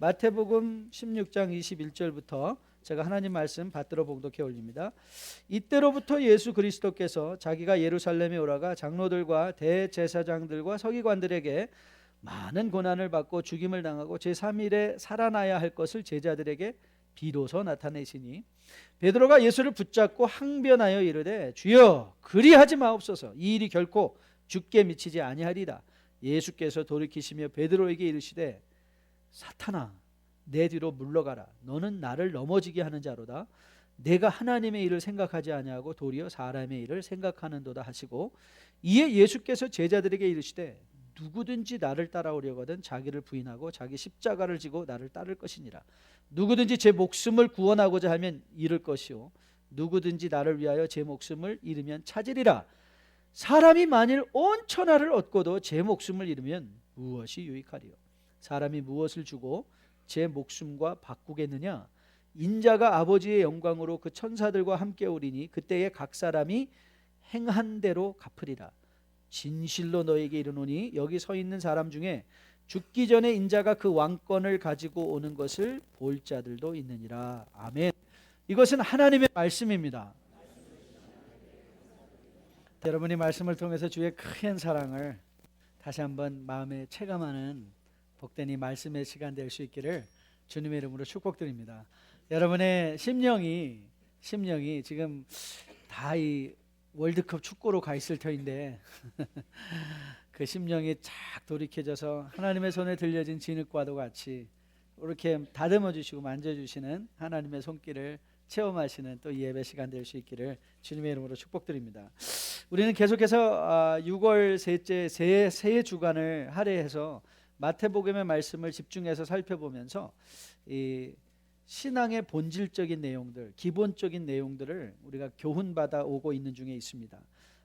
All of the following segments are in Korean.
마태복음 16장 21절부터 제가 하나님 말씀 받들어 봉독해 올립니다. 이때로부터 예수 그리스도께서 자기가 예루살렘에 오라가 장로들과 대제사장들과 서기관들에게 많은 고난을 받고 죽임을 당하고 제3일에 살아나야 할 것을 제자들에게 비로소 나타내시니 베드로가 예수를 붙잡고 항변하여 이르되 주여 그리하지 마옵소서. 이 일이 결코 죽게 미치지 아니하리라. 예수께서 돌이키시며 베드로에게 이르시되 사탄아 내 뒤로 물러가라. 너는 나를 넘어지게 하는 자로다. 내가 하나님의 일을 생각하지 아니하고 도리어 사람의 일을 생각하는도다 하시고 이에 예수께서 제자들에게 이르시되 누구든지 나를 따라오려거든 자기를 부인하고 자기 십자가를 지고 나를 따를 것이니라. 누구든지 제 목숨을 구원하고자 하면 잃을 것이요 누구든지 나를 위하여 제 목숨을 잃으면 찾으리라. 사람이 만일 온 천하를 얻고도 제 목숨을 잃으면 무엇이 유익하리요? 사람이 무엇을 주고 제 목숨과 바꾸겠느냐? 인자가 아버지의 영광으로 그 천사들과 함께 오리니 그때에 각 사람이 행한 대로 갚으리라. 진실로 너에게 이르노니 여기 서 있는 사람 중에 죽기 전에 인자가 그 왕권을 가지고 오는 것을 볼 자들도 있느니라. 아멘. 이것은 하나님의 말씀입니다. 여러분이 말씀을 통해서 주의 큰 사랑을 다시 한번 마음에 체감하는 복된 이 말씀의 시간 될 수 있기를 주님의 이름으로 축복드립니다. 여러분의 심령이 지금 다 이 월드컵 축구로 가 있을 터인데 그 심령이 착 돌이켜져서 하나님의 손에 들려진 진흙과도 같이 이렇게 다듬어 주시고 만져주시는 하나님의 손길을 체험하시는 또 이 예배 시간 될 수 있기를 주님의 이름으로 축복드립니다. 우리는 계속해서 6월 셋째 새 주간을 할애해서 마태복음의 말씀을 집중해서 살펴보면서 이 신앙의 본질적인 내용들, 기본적인 내용들을 우리가 교훈받아 오고 있는 중에 있습니다.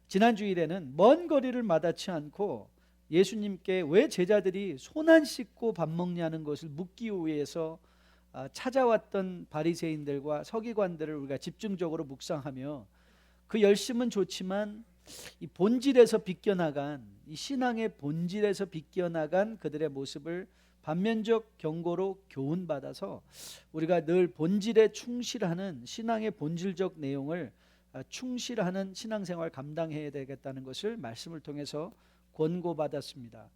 지난 주일에는 먼 거리를 마다치 않고 예수님께 왜 제자들이 손 안 씻고 밥 먹냐는 것을 묻기 위해서 찾아왔던 바리새인들과 서기관들을 우리가 집중적으로 묵상하며 그 열심은 좋지만 이 본질에서 비껴나간 이 신앙의 본질에서 비껴나간 그들의 모습을 반면적 경고로 교훈받아서 우리가 늘 본질에 충실하는 신앙의 본질적 내용을 충실하는 신앙생활 감당해야 되겠다는 것을 말씀을 통해서 권고받았습니다.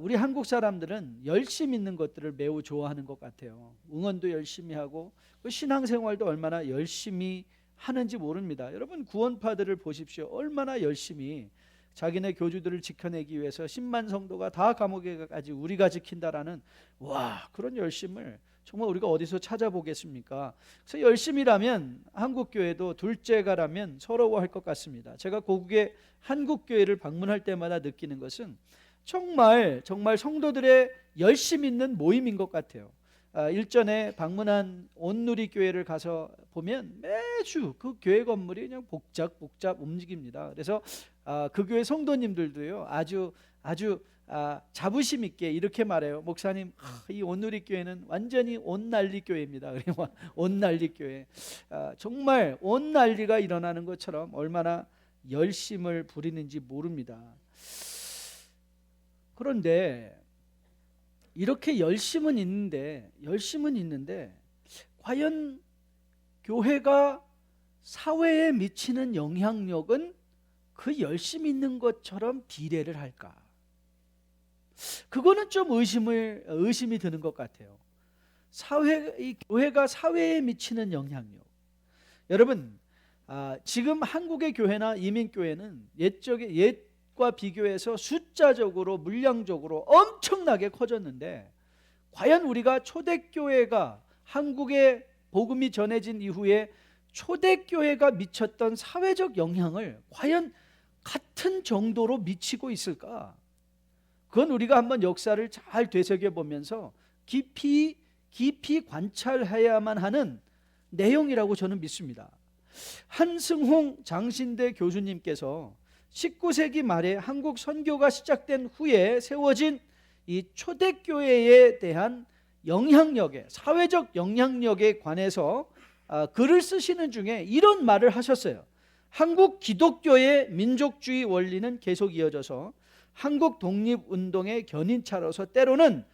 우리 한국 사람들은 열심 있는 것들을 매우 좋아하는 것 같아요. 응원도 열심히 하고 신앙생활도 얼마나 열심히 하는지 모릅니다. 여러분 구원파들을 보십시오. 얼마나 열심히 자기네 교주들을 지켜내기 위해서 10만 성도가 다 감옥에 가지 우리가 지킨다라는 그런 열심을 정말 우리가 어디서 찾아보겠습니까? 그래서 열심이라면 한국교회도 둘째가라면 서러워할 것 같습니다. 제가 고국의 한국교회를 방문할 때마다 느끼는 것은 정말 성도들의 열심 있는 모임인 것 같아요. 일전에 방문한 온누리교회를 가서 보면 매주 그 교회 건물이 그냥 복잡 움직입니다. 그래서 그 교회 성도님들도요 아주 자부심 있게 이렇게 말해요. 목사님, 이 온누리교회는 완전히 온난리 교회입니다. 온난리 교회. 정말 온난리가 일어나는 것처럼 얼마나 열심을 부리는지 모릅니다. 그런데 이렇게 열심은 있는데 과연 교회가 사회에 미치는 영향력은 그 열심 있는 것처럼 비례를 할까? 그거는 좀 의심이 드는 것 같아요. 이 교회가 사회에 미치는 영향력. 여러분, 지금 한국의 교회나 이민교회는 옛과 비교해서 숫자적으로 물량적으로 엄청나게 커졌는데 과연 우리가 초대교회가 한국에 복음이 전해진 이후에 초대교회가 미쳤던 사회적 영향을 과연 같은 정도로 미치고 있을까? 그건 우리가 한번 역사를 잘 되새겨보면서 깊이 관찰해야만 하는 내용이라고 저는 믿습니다. 한승홍 장신대 교수님께서 19세기 말에 한국 선교가 시작된 후에 세워진 이 초대교회에 대한 영향력에, 사회적 영향력에 관해서 글을 쓰시는 중에 이런 말을 하셨어요. 한국 기독교의 민족주의 원리는 계속 이어져서 한국 독립운동의 견인차로서 때로는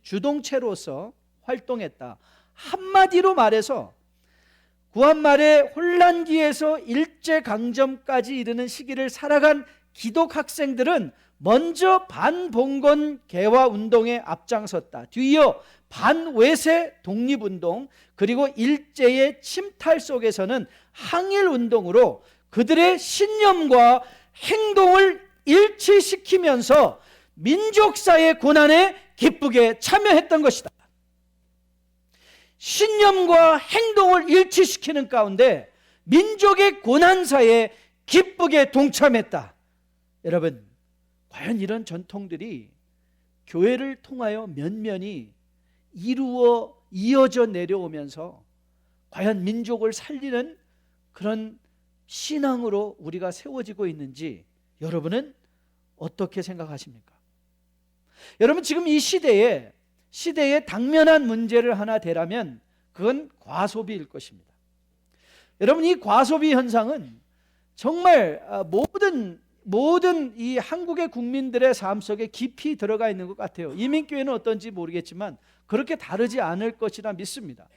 주동체로서 활동했다. 한마디로 말해서 구한말의 혼란기에서 일제강점까지 이르는 시기를 살아간 기독 학생들은 먼저 반봉건 개화운동에 앞장섰다. 뒤이어 반외세 독립운동, 그리고 일제의 침탈 속에서는 항일운동으로 그들의 신념과 행동을 일치시키면서 민족사의 고난에 기쁘게 참여했던 것이다. 신념과 행동을 일치시키는 가운데 민족의 고난사에 기쁘게 동참했다. 여러분, 과연 이런 전통들이 교회를 통하여 면면이 이어져 내려오면서 과연 민족을 살리는 그런 신앙으로 우리가 세워지고 있는지 여러분은 어떻게 생각하십니까? 여러분, 지금 이 시대에 당면한 문제를 하나 대라면 그건 과소비일 것입니다. 여러분, 이 과소비 현상은 정말 모든 이 한국의 국민들의 삶 속에 깊이 들어가 있는 것 같아요. 이민교회는 어떤지 모르겠지만 그렇게 다르지 않을 것이라 믿습니다.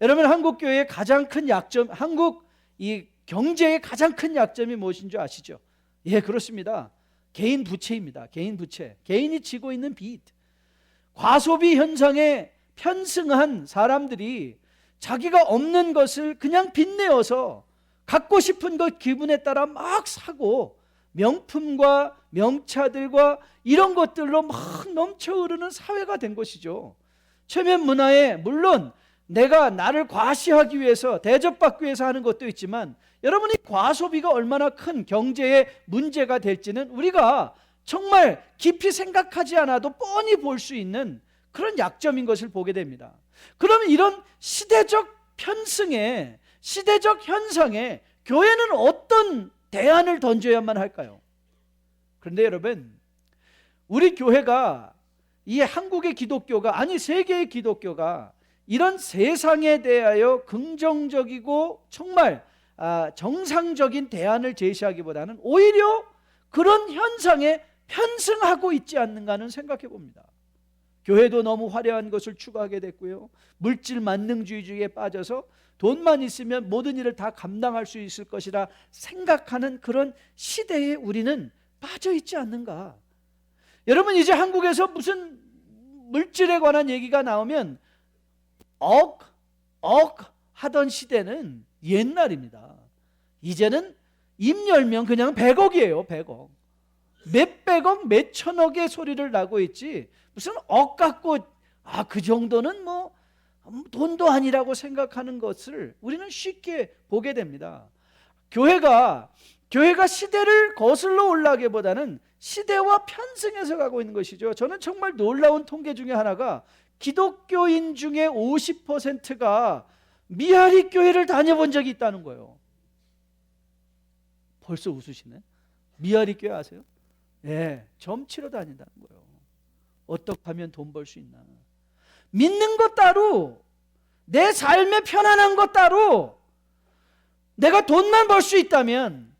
여러분, 한국 교회의 가장 큰 약점, 한국 이 경제의 가장 큰 약점이 무엇인 줄 아시죠? 예, 그렇습니다. 개인 부채입니다. 개인 부채, 개인이 지고 있는 빚. 과소비 현상에 편승한 사람들이 자기가 없는 것을 그냥 빚내어서 갖고 싶은 것 기분에 따라 막 사고, 명품과 명차들과 이런 것들로 막 넘쳐 흐르는 사회가 된 것이죠. 최면 문화에 물론 내가 나를 과시하기 위해서, 대접받기 위해서 하는 것도 있지만, 여러분이 과소비가 얼마나 큰 경제의 문제가 될지는 우리가 정말 깊이 생각하지 않아도 뻔히 볼 수 있는 그런 약점인 것을 보게 됩니다. 그러면 이런 시대적 편승에, 시대적 현상에 교회는 어떤 대안을 던져야만 할까요? 그런데 여러분, 우리 교회가, 이 한국의 기독교가, 아니 세계의 기독교가 이런 세상에 대하여 긍정적이고 정말 정상적인 대안을 제시하기보다는 오히려 그런 현상에 편승하고 있지 않는가는 생각해 봅니다. 교회도 너무 화려한 것을 추구하게 됐고요, 물질 만능주의에 빠져서 돈만 있으면 모든 일을 다 감당할 수 있을 것이라 생각하는 그런 시대에 우리는 빠져 있지 않는가. 여러분, 이제 한국에서 무슨 물질에 관한 얘기가 나오면 억 하던 시대는 옛날입니다. 이제는 입 열면 그냥 100억이에요. 100억. 몇백억, 몇천억의 소리를 나고 있지, 무슨 억 갖고 그 정도는 뭐 돈도 아니라고 생각하는 것을 우리는 쉽게 보게 됩니다. 교회가 시대를 거슬러 올라가기보다는 시대와 편승해서 가고 있는 것이죠. 저는 정말 놀라운 통계 중에 하나가 기독교인 중에 50%가 미아리 교회를 다녀본 적이 있다는 거예요. 벌써 웃으시네. 미아리 교회 아세요? 예, 점치러 다닌다는 거예요. 어떻게 하면 돈 벌 수 있나. 믿는 것 따로, 내 삶의 편안한 것 따로, 내가 돈만 벌 수 있다면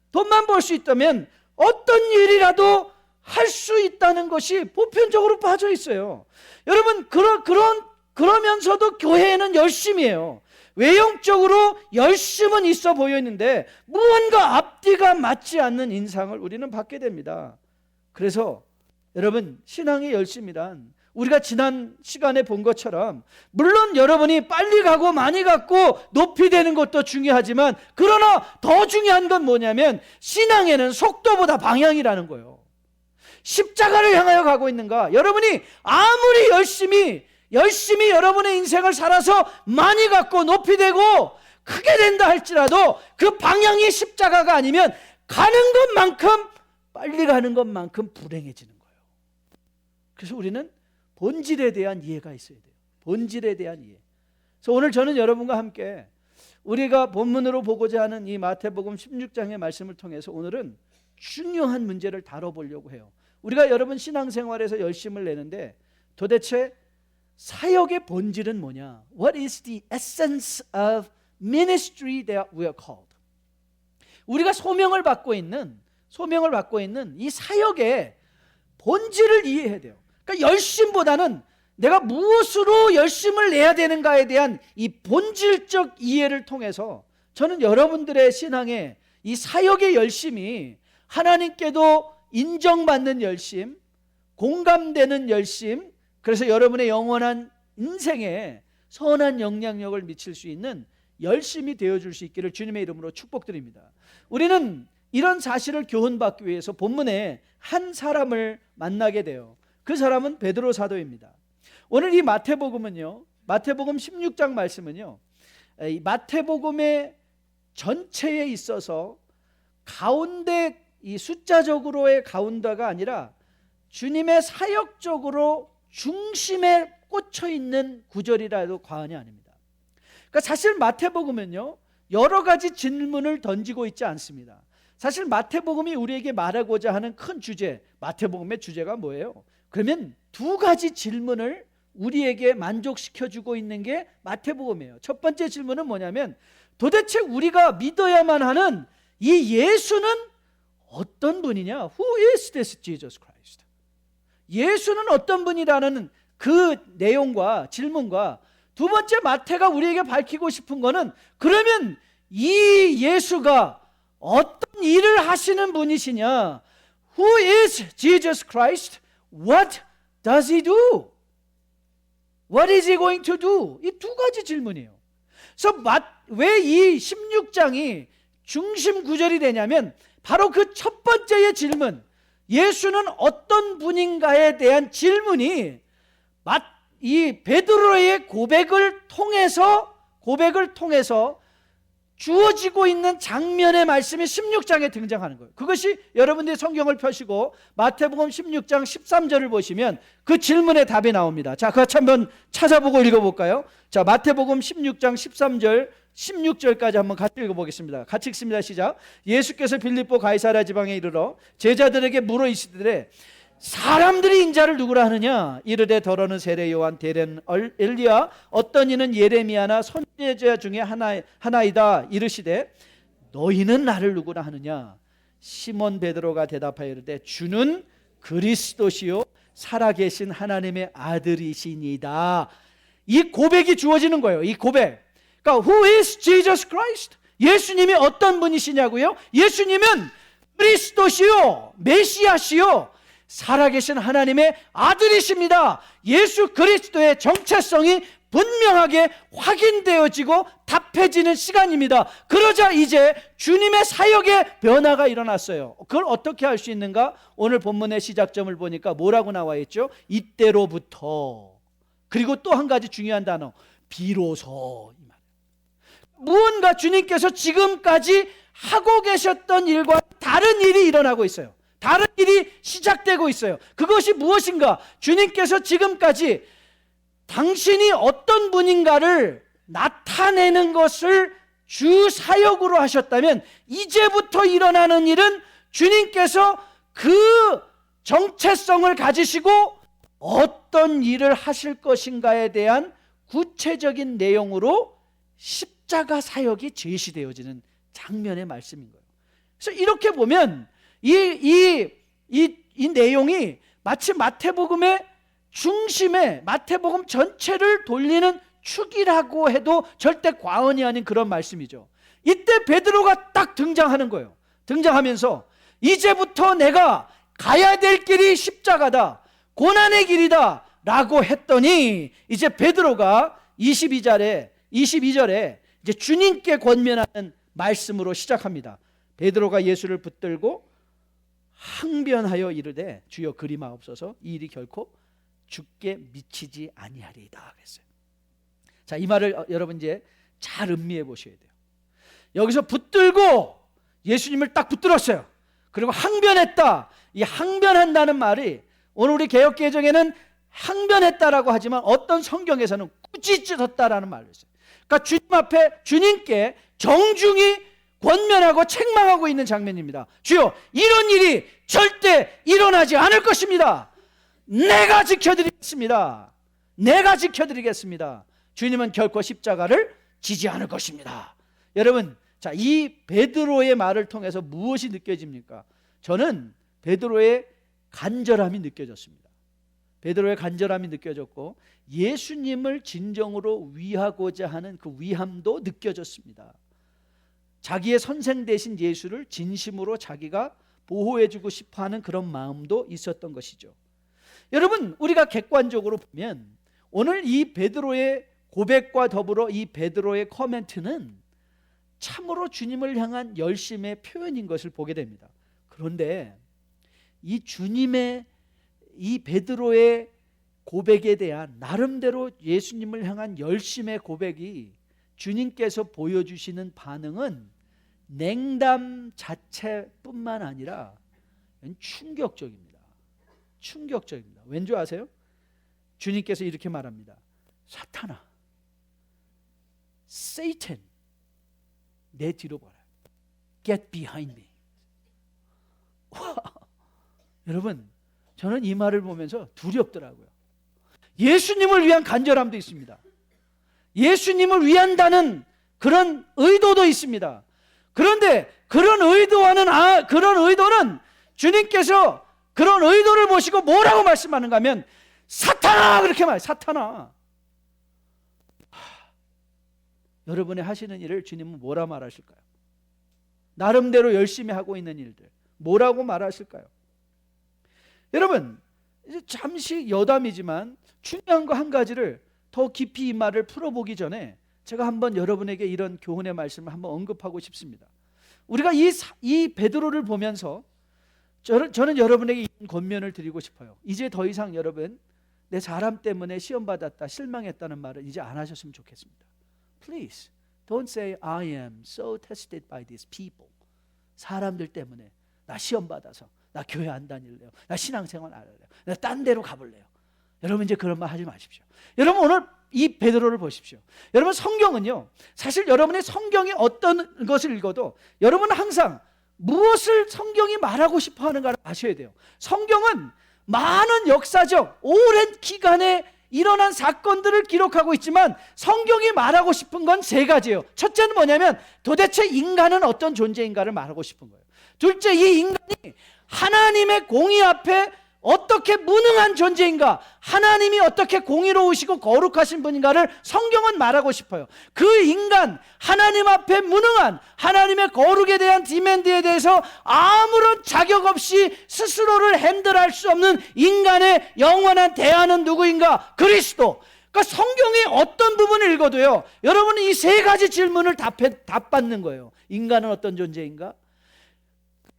어떤 일이라도 할 수 있다는 것이 보편적으로 빠져 있어요. 여러분, 그러면서도 교회에는 열심이에요. 외형적으로 열심은 있어 보이는데 무언가 앞뒤가 맞지 않는 인상을 우리는 받게 됩니다. 그래서 여러분, 신앙의 열심이란 우리가 지난 시간에 본 것처럼 물론 여러분이 빨리 가고 많이 갖고 높이 되는 것도 중요하지만, 그러나 더 중요한 건 뭐냐면 신앙에는 속도보다 방향이라는 거예요. 십자가를 향하여 가고 있는가? 여러분이 아무리 열심히 여러분의 인생을 살아서 많이 갖고 높이 되고 크게 된다 할지라도 그 방향이 십자가가 아니면 가는 것만큼, 빨리 가는 것만큼 불행해지는 거예요. 그래서 우리는 본질에 대한 이해가 있어야 돼요. 본질에 대한 이해. 그래서 오늘 저는 여러분과 함께 우리가 본문으로 보고자 하는 이 마태복음 16장의 말씀을 통해서 오늘은 중요한 문제를 다뤄보려고 해요. 우리가 여러분 신앙생활에서 열심을 내는데 도대체 사역의 본질은 뭐냐? What is the essence of ministry that we are called? 우리가 소명을 받고 있는 이 사역의 본질을 이해해야 돼요. 그러니까 열심보다는 내가 무엇으로 열심을 내야 되는가에 대한 이 본질적 이해를 통해서 저는 여러분들의 신앙에 이 사역의 열심이 하나님께도 인정받는 열심, 공감되는 열심, 그래서 여러분의 영원한 인생에 선한 영향력을 미칠 수 있는 열심이 되어줄 수 있기를 주님의 이름으로 축복드립니다. 우리는 이런 사실을 교훈받기 위해서 본문에 한 사람을 만나게 돼요. 그 사람은 베드로 사도입니다. 오늘 이 마태복음은요, 마태복음 16장 말씀은요, 이 마태복음의 전체에 있어서 가운데 이 숫자적으로의 가운데가 아니라 주님의 사역적으로 중심에 꽂혀 있는 구절이라 해도 과언이 아닙니다. 그러니까 사실 마태복음은요, 여러 가지 질문을 던지고 있지 않습니다. 사실 마태복음이 우리에게 말하고자 하는 큰 주제, 마태복음의 주제가 뭐예요? 그러면 두 가지 질문을 우리에게 만족시켜주고 있는 게 마태복음이에요. 첫 번째 질문은 뭐냐면, 도대체 우리가 믿어야만 하는 이 예수는 어떤 분이냐? Who is this Jesus Christ? 예수는 어떤 분이라는 그 내용과 질문과, 두 번째 마태가 우리에게 밝히고 싶은 거는, 그러면 이 예수가 어떤 일을 하시는 분이시냐? Who is Jesus Christ? What does he do? What is he going to do? 이 두 가지 질문이에요. 그래서 왜 이 16장이 중심 구절이 되냐면, 바로 그 첫 번째의 질문, 예수는 어떤 분인가에 대한 질문이 이 베드로의 고백을 통해서 주어지고 있는 장면의 말씀이 16장에 등장하는 거예요. 그것이 여러분들이 성경을 펴시고 마태복음 16장 13절을 보시면 그 질문의 답이 나옵니다. 자, 같이 한번 찾아보고 읽어볼까요? 자, 마태복음 16장 13절 16절까지 한번 같이 읽어보겠습니다. 같이 읽습니다. 시작. 예수께서 빌립보 가이사랴 지방에 이르러 제자들에게 물어 이르시되, 사람들이 인자를 누구라 하느냐? 이르되 더러는 세례 요한, 대래는 엘리야, 어떤 이는 예레미야나 선지자 중에 하나이다. 이르시되 너희는 나를 누구라 하느냐? 시몬 베드로가 대답하여 이르되 주는 그리스도시요 살아계신 하나님의 아들이시니다. 이 고백이 주어지는 거예요. 이 고백. 그러니까 Who is Jesus Christ? 예수님이 어떤 분이시냐고요? 예수님은 그리스도시요 메시아시요 살아계신 하나님의 아들이십니다. 예수 그리스도의 정체성이 분명하게 확인되어지고 답해지는 시간입니다. 그러자 이제 주님의 사역의 변화가 일어났어요. 그걸 어떻게 할 수 있는가? 오늘 본문의 시작점을 보니까 뭐라고 나와 있죠? 이때로부터. 그리고 또 한 가지 중요한 단어, 비로소. 무언가 주님께서 지금까지 하고 계셨던 일과 다른 일이 일어나고 있어요. 다른 일이 시작되고 있어요. 그것이 무엇인가? 주님께서 지금까지 당신이 어떤 분인가를 나타내는 것을 주 사역으로 하셨다면, 이제부터 일어나는 일은 주님께서 그 정체성을 가지시고 어떤 일을 하실 것인가에 대한 구체적인 내용으로 십자가 사역이 제시되어지는 장면의 말씀인 거예요. 그래서 이렇게 보면 이 내용이 마치 마태복음의 중심에 마태복음 전체를 돌리는 축이라고 해도 절대 과언이 아닌 그런 말씀이죠. 이때 베드로가 딱 등장하는 거예요. 등장하면서 이제부터 내가 가야 될 길이 십자가다, 고난의 길이다 라고 했더니, 이제 베드로가 22절에 이제 주님께 권면하는 말씀으로 시작합니다. 베드로가 예수를 붙들고 항변하여 이르되 주여 그리마옵소서, 이 일이 결코 죽게 미치지 아니하리이다 그랬어요. 자, 이 말을 여러분 이제 잘 음미해 보셔야 돼요. 여기서 붙들고 예수님을 딱 붙들었어요. 그리고 항변했다. 이 항변한다는 말이 오늘 우리 개역개정에는 항변했다라고 하지만 어떤 성경에서는 꾸짖었다라는 말을 했어요. 그러니까 주님 앞에 주님께 정중히 권면하고 책망하고 있는 장면입니다. 주여, 이런 일이 절대 일어나지 않을 것입니다. 내가 지켜드리겠습니다. 내가 지켜드리겠습니다. 주님은 결코 십자가를 지지 않을 것입니다. 여러분, 자, 이 베드로의 말을 통해서 무엇이 느껴집니까? 저는 베드로의 간절함이 느껴졌습니다. 베드로의 간절함이 느껴졌고 예수님을 진정으로 위하고자 하는 그 위함도 느껴졌습니다. 자기의 선생 되신 예수를 진심으로 자기가 보호해주고 싶어하는 그런 마음도 있었던 것이죠. 여러분, 우리가 객관적으로 보면 오늘 이 베드로의 고백과 더불어 이 베드로의 코멘트는 참으로 주님을 향한 열심의 표현인 것을 보게 됩니다. 그런데 이 주님의 이 베드로의 고백에 대한 나름대로 예수님을 향한 열심의 고백이 주님께서 보여주시는 반응은 냉담 자체뿐만 아니라 충격적입니다. 충격적입니다. 왠지 아세요? 주님께서 이렇게 말합니다. 사탄아, Satan, 내 뒤로 봐라. Get behind me. 와, 여러분, 저는 이 말을 보면서 두렵더라고요. 예수님을 위한 간절함도 있습니다. 예수님을 위한다는 그런 의도도 있습니다. 그런데 그런 의도는 주님께서 그런 의도를 보시고 뭐라고 말씀하는가 하면 사탄아, 그렇게 말해요. 사탄아. 여러분의 하시는 일을 주님은 뭐라 말하실까요? 나름대로 열심히 하고 있는 일들 뭐라고 말하실까요? 여러분, 이제 잠시 여담이지만 중요한 거 한 가지를 더 깊이 이 말을 풀어보기 전에 제가 한번 여러분에게 이런 교훈의 말씀을 한번 언급하고 싶습니다. 우리가 이 베드로를 보면서 저는 여러분에게 이 권면을 드리고 싶어요. 이제 더 이상 여러분 내 사람 때문에 시험받았다, 실망했다는 말을 이제 안 하셨으면 좋겠습니다. Please don't say I am so tested by these people. 사람들 때문에 나 시험받아서 나 교회 안 다닐래요, 나 신앙생활 안 할래요, 나 딴 데로 가볼래요. 여러분 이제 그런 말 하지 마십시오. 여러분 오늘 이 베드로를 보십시오. 여러분 성경은요, 사실 여러분의 성경이 어떤 것을 읽어도 여러분은 항상 무엇을 성경이 말하고 싶어 하는가를 아셔야 돼요. 성경은 많은 역사적 오랜 기간에 일어난 사건들을 기록하고 있지만 성경이 말하고 싶은 건 세 가지예요. 첫째는 뭐냐면 도대체 인간은 어떤 존재인가를 말하고 싶은 거예요. 둘째, 이 인간이 하나님의 공의 앞에 어떻게 무능한 존재인가, 하나님이 어떻게 공의로우시고 거룩하신 분인가를 성경은 말하고 싶어요. 그 인간, 하나님 앞에 무능한 하나님의 거룩에 대한 디맨드에 대해서 아무런 자격 없이 스스로를 핸들할 수 없는 인간의 영원한 대안은 누구인가? 그리스도. 그러니까 성경의 어떤 부분을 읽어도요, 여러분은 이 세 가지 질문을 답받는 거예요. 인간은 어떤 존재인가?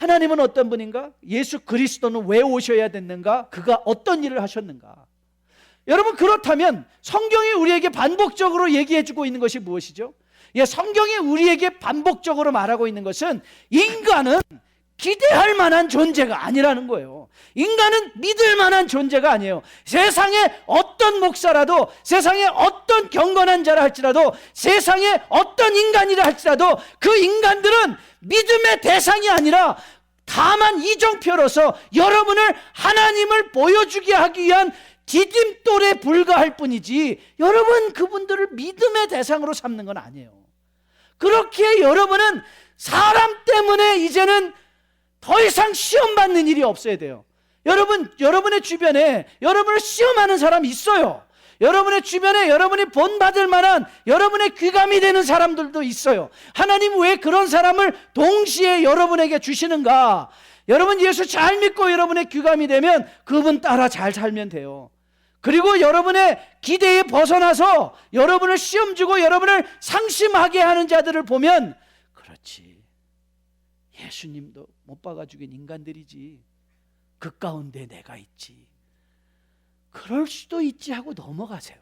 하나님은 어떤 분인가? 예수 그리스도는 왜 오셔야 됐는가? 그가 어떤 일을 하셨는가? 여러분, 그렇다면 성경이 우리에게 반복적으로 얘기해주고 있는 것이 무엇이죠? 성경이 우리에게 반복적으로 말하고 있는 것은 인간은 기대할 만한 존재가 아니라는 거예요. 인간은 믿을 만한 존재가 아니에요. 세상에 어떤 목사라도, 세상에 어떤 경건한 자라 할지라도, 세상에 어떤 인간이라 할지라도 그 인간들은 믿음의 대상이 아니라 다만 이정표로서 여러분을 하나님을 보여주게 하기 위한 디딤돌에 불과할 뿐이지 여러분 그분들을 믿음의 대상으로 삼는 건 아니에요. 그렇기에 여러분은 사람 때문에 이제는 더 이상 시험받는 일이 없어야 돼요. 여러분의 주변에 여러분을 시험하는 사람이 있어요. 여러분의 주변에 여러분이 본받을 만한 여러분의 귀감이 되는 사람들도 있어요. 하나님 왜 그런 사람을 동시에 여러분에게 주시는가? 여러분 예수 잘 믿고 여러분의 귀감이 되면 그분 따라 잘 살면 돼요. 그리고 여러분의 기대에 벗어나서 여러분을 시험 주고 여러분을 상심하게 하는 자들을 보면, 그렇지, 예수님도 못 박아 죽인 인간들이지, 그 가운데 내가 있지, 그럴 수도 있지 하고 넘어가세요.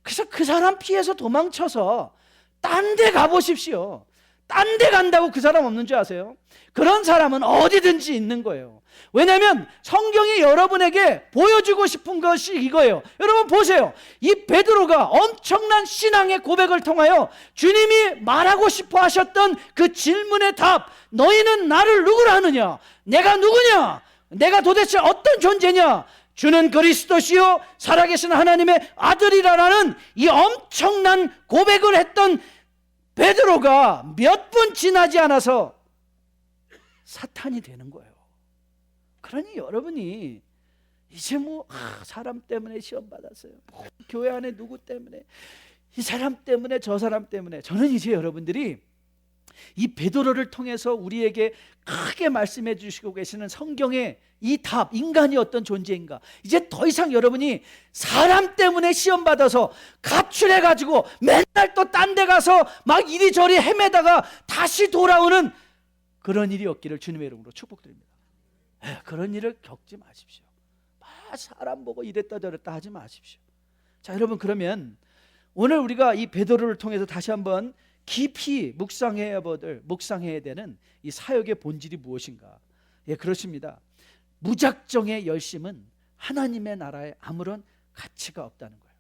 그래서 그 사람 피해서 도망쳐서 딴 데 가보십시오. 딴 데 간다고 그 사람 없는 줄 아세요? 그런 사람은 어디든지 있는 거예요. 왜냐하면 성경이 여러분에게 보여주고 싶은 것이 이거예요. 여러분 보세요. 이 베드로가 엄청난 신앙의 고백을 통하여 주님이 말하고 싶어 하셨던 그 질문의 답, 너희는 나를 누구라 하느냐? 내가 누구냐? 내가 도대체 어떤 존재냐? 주는 그리스도시요 살아계신 하나님의 아들이라는 이 엄청난 고백을 했던 베드로가 몇 분 지나지 않아서 사탄이 되는 거예요. 그러니 여러분이 이제 사람 때문에 시험 받았어요. 교회 안에 누구 때문에, 이 사람 때문에, 저 사람 때문에. 저는 이제 여러분들이 이 베드로를 통해서 우리에게 크게 말씀해 주시고 계시는 성경의 이 답, 인간이 어떤 존재인가, 이제 더 이상 여러분이 사람 때문에 시험 받아서 가출해 가지고 맨날 또 딴 데 가서 막 이리저리 헤매다가 다시 돌아오는 그런 일이 없기를 주님의 이름으로 축복드립니다. 그런 일을 겪지 마십시오. 사람 보고 이랬다 저랬다 하지 마십시오. 자, 여러분, 그러면 오늘 우리가 이 베드로를 통해서 다시 한번 깊이 묵상해야 되는 이 사역의 본질이 무엇인가? 예, 그렇습니다. 무작정의 열심은 하나님의 나라에 아무런 가치가 없다는 거예요.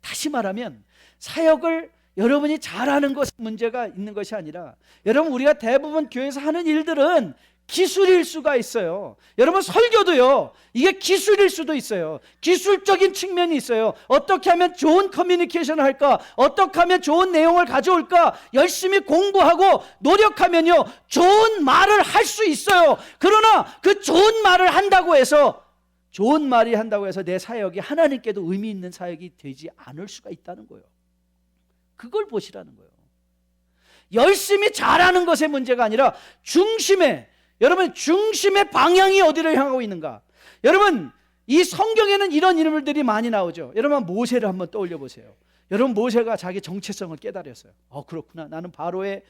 다시 말하면 사역을 여러분이 잘하는 것이 문제가 있는 것이 아니라, 여러분, 우리가 대부분 교회에서 하는 일들은 기술일 수가 있어요. 여러분, 설교도요, 이게 기술일 수도 있어요. 기술적인 측면이 있어요. 어떻게 하면 좋은 커뮤니케이션을 할까, 어떻게 하면 좋은 내용을 가져올까, 열심히 공부하고 노력하면요 좋은 말을 할 수 있어요. 그러나 그 좋은 말을 한다고 해서, 좋은 말이 한다고 해서 내 사역이 하나님께도 의미 있는 사역이 되지 않을 수가 있다는 거예요. 그걸 보시라는 거예요. 열심히 잘하는 것의 문제가 아니라 여러분, 중심의 방향이 어디를 향하고 있는가? 여러분, 이 성경에는 이런 인물들이 많이 나오죠. 여러분, 모세를 한번 떠올려 보세요. 여러분, 모세가 자기 정체성을 깨달았어요. 그렇구나, 나는 바로의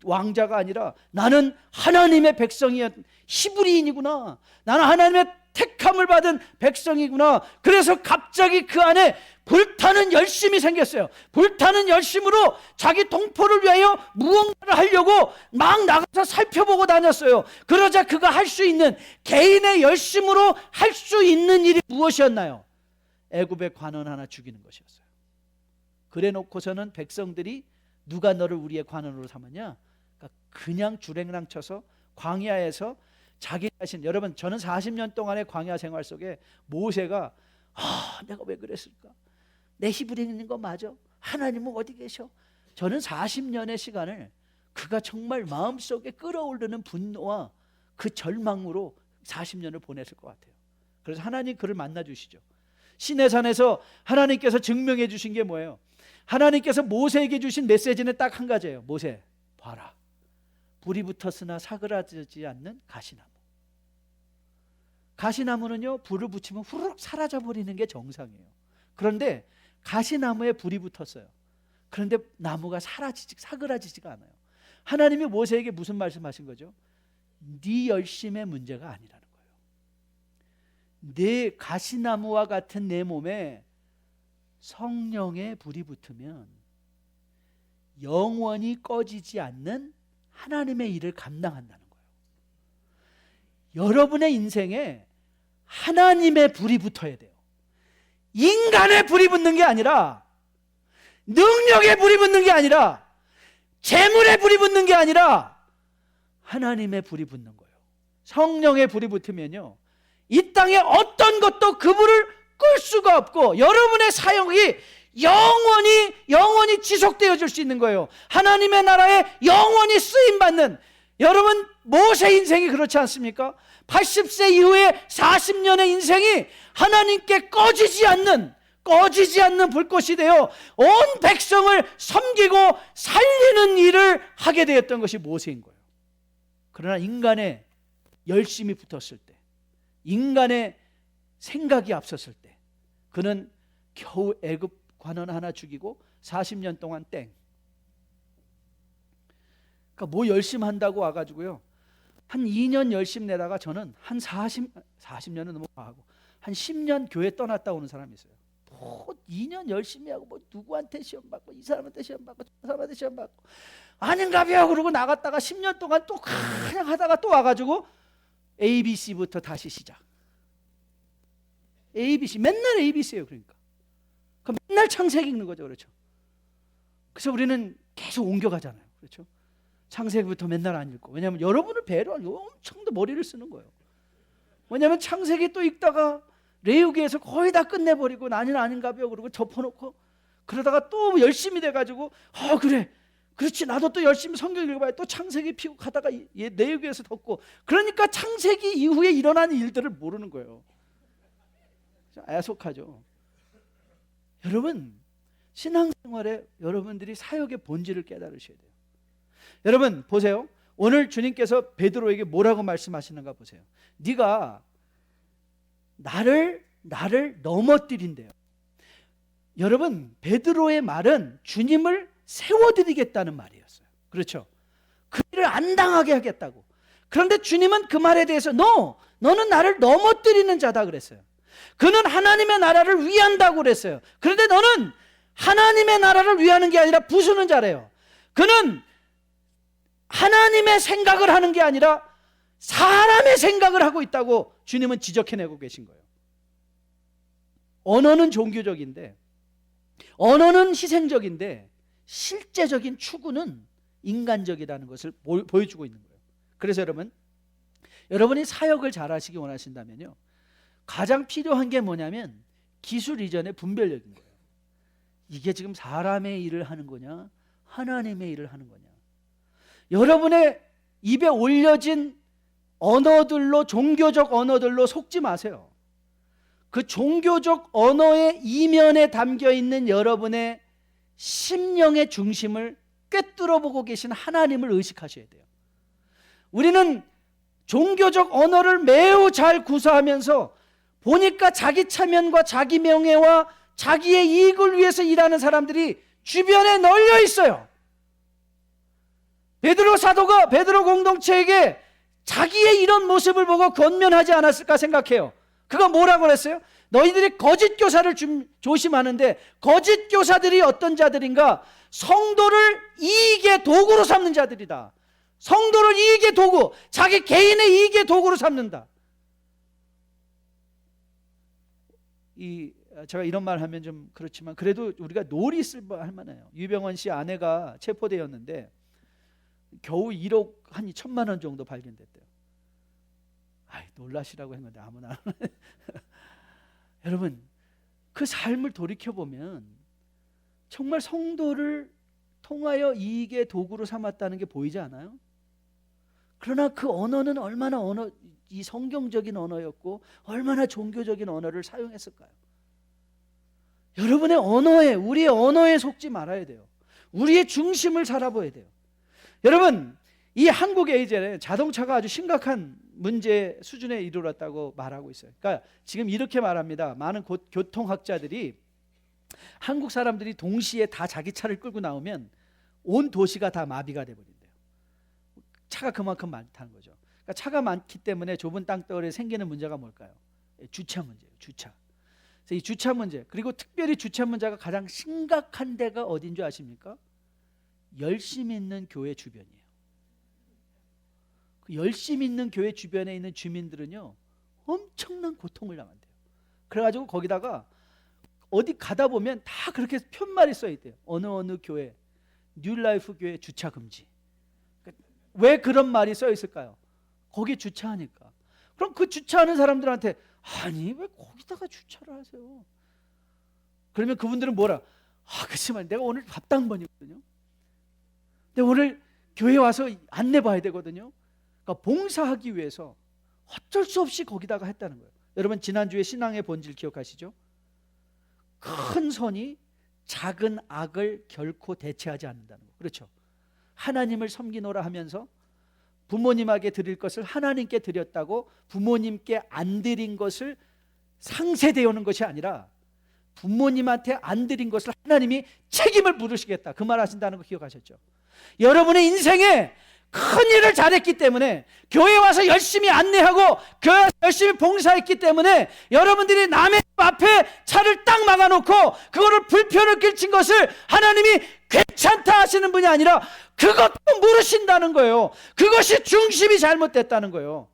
왕자가 아니라 나는 하나님의 백성이었, 히브리인이구나, 나는 하나님의 택함을 받은 백성이구나. 그래서 갑자기 그 안에 불타는 열심이 생겼어요. 불타는 열심으로 자기 동포를 위하여 무언가를 하려고 막 나가서 살펴보고 다녔어요. 그러자 그가 할 수 있는, 개인의 열심으로 할 수 있는 일이 무엇이었나요? 애굽의 관원 하나 죽이는 것이었어요. 그래 놓고서는 백성들이 누가 너를 우리의 관원으로 삼았냐? 그냥 주랭랑 쳐서 광야에서 자기 자신, 여러분, 저는 40년 동안의 광야 생활 속에 모세가 내가 왜 그랬을까? 내 히브리인인 거 맞아? 하나님은 어디 계셔? 저는 40년의 시간을 그가 정말 마음속에 끌어오르는 분노와 그 절망으로 40년을 보냈을 것 같아요. 그래서 하나님 그를 만나 주시죠. 시내산에서 하나님께서 증명해 주신 게 뭐예요? 하나님께서 모세에게 주신 메시지는 딱 한 가지예요. 모세, 봐라, 불이 붙었으나 사그라지지 않는 가시나무. 가시나무는요, 불을 붙이면 후루룩 사라져버리는 게 정상이에요. 그런데 가시나무에 불이 붙었어요. 그런데 나무가 사그라지지가 않아요. 하나님이 모세에게 무슨 말씀하신 거죠? 네 열심의 문제가 아니라는 거예요. 내 가시나무와 같은 내 몸에 성령의 불이 붙으면 영원히 꺼지지 않는 하나님의 일을 감당한다는 거예요. 여러분의 인생에 하나님의 불이 붙어야 돼요. 인간의 불이 붙는 게 아니라, 능력의 불이 붙는 게 아니라, 재물의 불이 붙는 게 아니라 하나님의 불이 붙는 거예요. 성령의 불이 붙으면요, 이 땅에 어떤 것도 그 불을 끌 수가 없고 여러분의 사역이 영원히 지속되어질 수 있는 거예요. 하나님의 나라에 영원히 쓰임받는, 여러분, 모세 인생이 그렇지 않습니까? 80세 이후에 40년의 인생이 하나님께 꺼지지 않는 불꽃이 되어 온 백성을 섬기고 살리는 일을 하게 되었던 것이 모세인 거예요. 그러나 인간의 열심이 붙었을 때, 인간의 생각이 앞섰을 때, 그는 겨우 애굽 관원 하나 죽이고 40년 동안 땡. 그러니까 뭐 열심히 한다고 와가지고요, 한 2년 열심히 내다가 저는 한 40년은 너무 과하고 한 10년 교회 떠났다 오는 사람이 있어요. 뭐 2년 열심히 하고 뭐 누구한테 시험 받고, 이 사람한테 시험 받고, 저 사람한테 시험 받고, 아닌가벼 그러고 나갔다가 10년 동안 또 그냥 하다가 또 와가지고 ABC부터 다시 시작. ABC, 맨날 ABC예요. 그러니까 맨날 창세기 읽는 거죠. 그렇죠? 그래서 우리는 계속 옮겨가잖아요. 그렇죠? 창세기부터 맨날 안 읽고. 왜냐하면 여러분을 배려하려고 엄청 더 머리를 쓰는 거예요. 왜냐하면 창세기 또 읽다가 레위기에서 거의 다 끝내버리고 나는 아닌가벼 그러고 덮어놓고, 그러다가 또 열심히 돼가지고 그래, 그렇지, 나도 또 열심히 성경 읽어봐야 또 창세기 피고 가다가 레위기에서 덮고, 그러니까 창세기 이후에 일어난 일들을 모르는 거예요. 애속하죠. 여러분, 신앙생활에 여러분들이 사역의 본질을 깨달으셔야 돼요. 여러분 보세요. 오늘 주님께서 베드로에게 뭐라고 말씀하시는가 보세요. 네가 나를 넘어뜨린대요. 여러분, 베드로의 말은 주님을 세워드리겠다는 말이었어요. 그렇죠? 그 일을 안 당하게 하겠다고. 그런데 주님은 그 말에 대해서 너는 나를 넘어뜨리는 자다 그랬어요. 그는 하나님의 나라를 위한다고 그랬어요. 그런데 너는 하나님의 나라를 위하는 게 아니라 부수는 자래요. 그는 하나님의 생각을 하는 게 아니라 사람의 생각을 하고 있다고 주님은 지적해내고 계신 거예요. 언어는 종교적인데, 언어는 희생적인데, 실제적인 추구는 인간적이라는 것을 보여주고 있는 거예요. 그래서 여러분이 사역을 잘 하시기 원하신다면요, 가장 필요한 게 뭐냐면 기술 이전의 분별력인 거예요. 이게 지금 사람의 일을 하는 거냐, 하나님의 일을 하는 거냐. 여러분의 입에 올려진 언어들로, 종교적 언어들로 속지 마세요. 그 종교적 언어의 이면에 담겨있는 여러분의 심령의 중심을 꿰뚫어 보고 계신 하나님을 의식하셔야 돼요. 우리는 종교적 언어를 매우 잘 구사하면서 보니까 자기 체면과 자기 명예와 자기의 이익을 위해서 일하는 사람들이 주변에 널려 있어요. 베드로 사도가 베드로 공동체에게 자기의 이런 모습을 보고 권면하지 않았을까 생각해요. 그가 뭐라고 그랬어요? 너희들이 거짓 교사를 조심하는데, 거짓 교사들이 어떤 자들인가? 성도를 이익의 도구로 삼는 자들이다. 성도를 이익의 도구, 자기 개인의 이익의 도구로 삼는다. 제가 이런 말 하면 좀 그렇지만 그래도 우리가 놀이 쓸할 만해요. 유병원 씨 아내가 체포되었는데 겨우 1억 한 1천만 원 정도 발견됐대요. 놀라시라고 했는데 아무나. 여러분, 그 삶을 돌이켜보면 정말 성도를 통하여 이익의 도구로 삼았다는 게 보이지 않아요? 그러나 그 언어는 얼마나 이 성경적인 언어였고 얼마나 종교적인 언어를 사용했을까요? 여러분의 언어에, 우리의 언어에 속지 말아야 돼요. 우리의 중심을 살아봐야 돼요. 여러분, 이 한국에 이제 자동차가 아주 심각한 문제 수준에 이르렀다고 말하고 있어요. 그러니까 지금 이렇게 말합니다. 많은 교통학자들이 한국 사람들이 동시에 다 자기 차를 끌고 나오면 온 도시가 다 마비가 돼버린대요. 차가 그만큼 많다는 거죠. 그러니까 차가 많기 때문에 좁은 땅덩어리에 생기는 문제가 뭘까요? 주차 문제예요. 주차. 그래서 이 주차 문제, 그리고 특별히 주차 문제가 가장 심각한 데가 어딘 줄 아십니까? 열심히 있는 교회 주변이에요. 그 열심히 있는 교회 주변에 있는 주민들은요, 엄청난 고통을 당한대요. 그래가지고 거기다가 어디 가다 보면 다 그렇게 편말이 써 있대요. 어느 교회, 뉴라이프 교회 주차 금지. 왜 그런 말이 써 있을까요? 거기 주차하니까. 그럼 그 주차하는 사람들한테 아니 왜 거기다가 주차를 하세요? 그러면 그분들은 뭐라? 그치만 내가 오늘 밥당번이거든요. 근데 오늘 교회 와서 안내 봐야 되거든요. 그러니까 봉사하기 위해서 어쩔 수 없이 거기다가 했다는 거예요. 여러분, 지난주에 신앙의 본질 기억하시죠? 큰 선이 작은 악을 결코 대체하지 않는다는 거. 그렇죠? 하나님을 섬기노라 하면서 부모님에게 드릴 것을 하나님께 드렸다고 부모님께 안 드린 것을 상쇄되어오는 것이 아니라 부모님한테 안 드린 것을 하나님이 책임을 물으시겠다, 그 말 하신다는 거 기억하셨죠? 여러분의 인생에 큰 일을 잘했기 때문에, 교회 와서 열심히 안내하고 교회 와서 열심히 봉사했기 때문에 여러분들이 남의 앞에 차를 딱 막아놓고 그거를 불편을 끼친 것을 하나님이 괜찮다 하시는 분이 아니라 그것도 물으신다는 거예요. 그것이 중심이 잘못됐다는 거예요.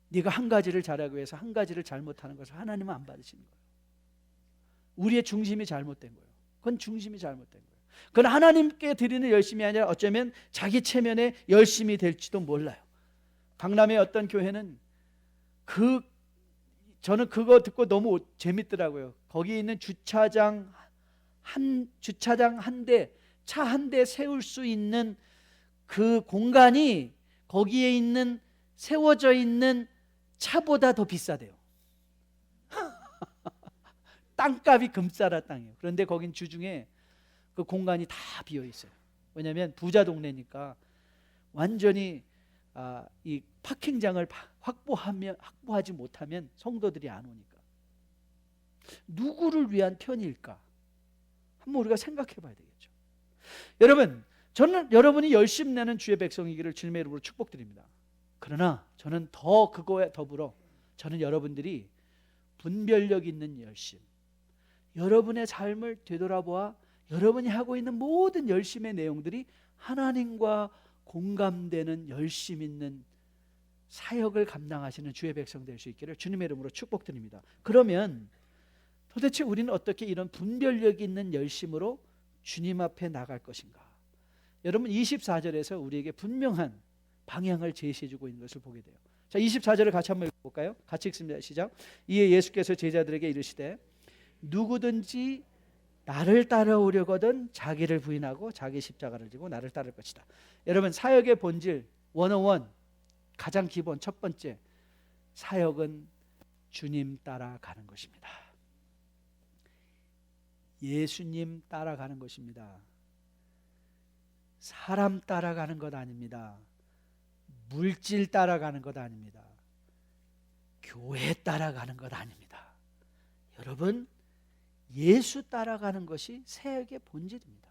네가 한 가지를 잘하기 위해서 한 가지를 잘못하는 것을 하나님은 안 받으시는 거예요. 우리의 중심이 잘못된 거예요. 그건 중심이 잘못된 거예요. 그건 하나님께 드리는 열심이 아니라 어쩌면 자기 체면에 열심이 될지도 몰라요. 강남의 어떤 교회는 저는 그거 듣고 너무 재밌더라고요. 거기 있는 주차장 한 대, 차 한 대 세울 수 있는 그 공간이 거기에 있는 세워져 있는 차보다 더 비싸대요. 땅값이 금싸라 땅이에요. 그런데 거긴 주중에 그 공간이 다 비어 있어요. 왜냐하면 부자 동네니까 완전히 이 파킹장을 확보하지 못하면 성도들이 안 오니까. 누구를 위한 편일까? 한번 우리가 생각해 봐야 되겠죠. 여러분, 저는 여러분이 열심 내는 주의 백성이기를 주님의 이름으로 축복드립니다. 그러나 저는 더 그거에 더불어 저는 여러분들이 분별력 있는 열심, 여러분의 삶을 되돌아보아 여러분이 하고 있는 모든 열심의 내용들이 하나님과 공감되는 열심 있는 사역을 감당하시는 주의 백성 될 수 있기를 주님의 이름으로 축복드립니다. 그러면 도대체 우리는 어떻게 이런 분별력 있는 열심으로 주님 앞에 나갈 것인가? 여러분 24절에서 우리에게 분명한 방향을 제시해주고 있는 것을 보게 돼요. 자, 24절을 같이 한번 읽어볼까요? 같이 읽습니다. 시작. 이에 예수께서 제자들에게 이르시되 누구든지 나를 따라오려거든 자기를 부인하고 자기 십자가를 지고 나를 따를 것이다. 여러분 사역의 본질 101 가장 기본 첫 번째, 사역은 주님 따라가는 것입니다. 예수님 따라가는 것입니다. 사람 따라가는 것 아닙니다. 물질 따라가는 것 아닙니다. 교회 따라가는 것 아닙니다. 여러분, 예수 따라가는 것이 사역의 본질입니다.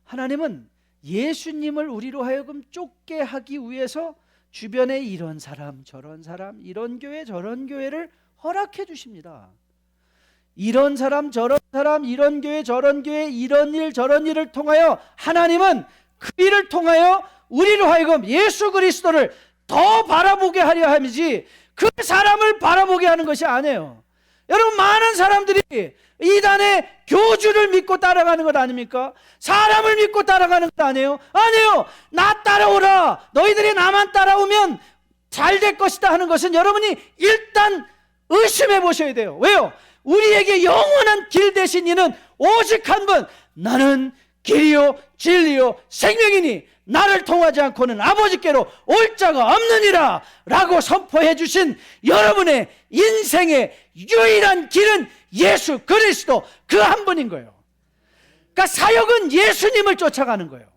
하나님은 예수님을 우리로 하여금 쫓게 하기 위해서 주변에 이런 사람 저런 사람, 이런 교회 저런 교회를 허락해 주십니다. 이런 사람 저런 사람, 이런 교회 저런 교회, 이런 일 저런 일을 통하여 하나님은 그 일을 통하여 우리로 하여금 예수 그리스도를 더 바라보게 하려 함이지 그 사람을 바라보게 하는 것이 아니에요. 여러분, 많은 사람들이 이단의 교주를 믿고 따라가는 것 아닙니까? 사람을 믿고 따라가는 것 아니에요? 아니에요. 나 따라오라. 너희들이 나만 따라오면 잘 될 것이다 하는 것은 여러분이 일단 의심해 보셔야 돼요. 왜요? 우리에게 영원한 길 되신 이는 오직 한 분, 나는 길이요 진리요 생명이니 나를 통하지 않고는 아버지께로 올 자가 없느니라 라고 선포해 주신 여러분의 인생의 유일한 길은 예수 그리스도 그 한 분인 거예요. 그러니까 사역은 예수님을 쫓아가는 거예요.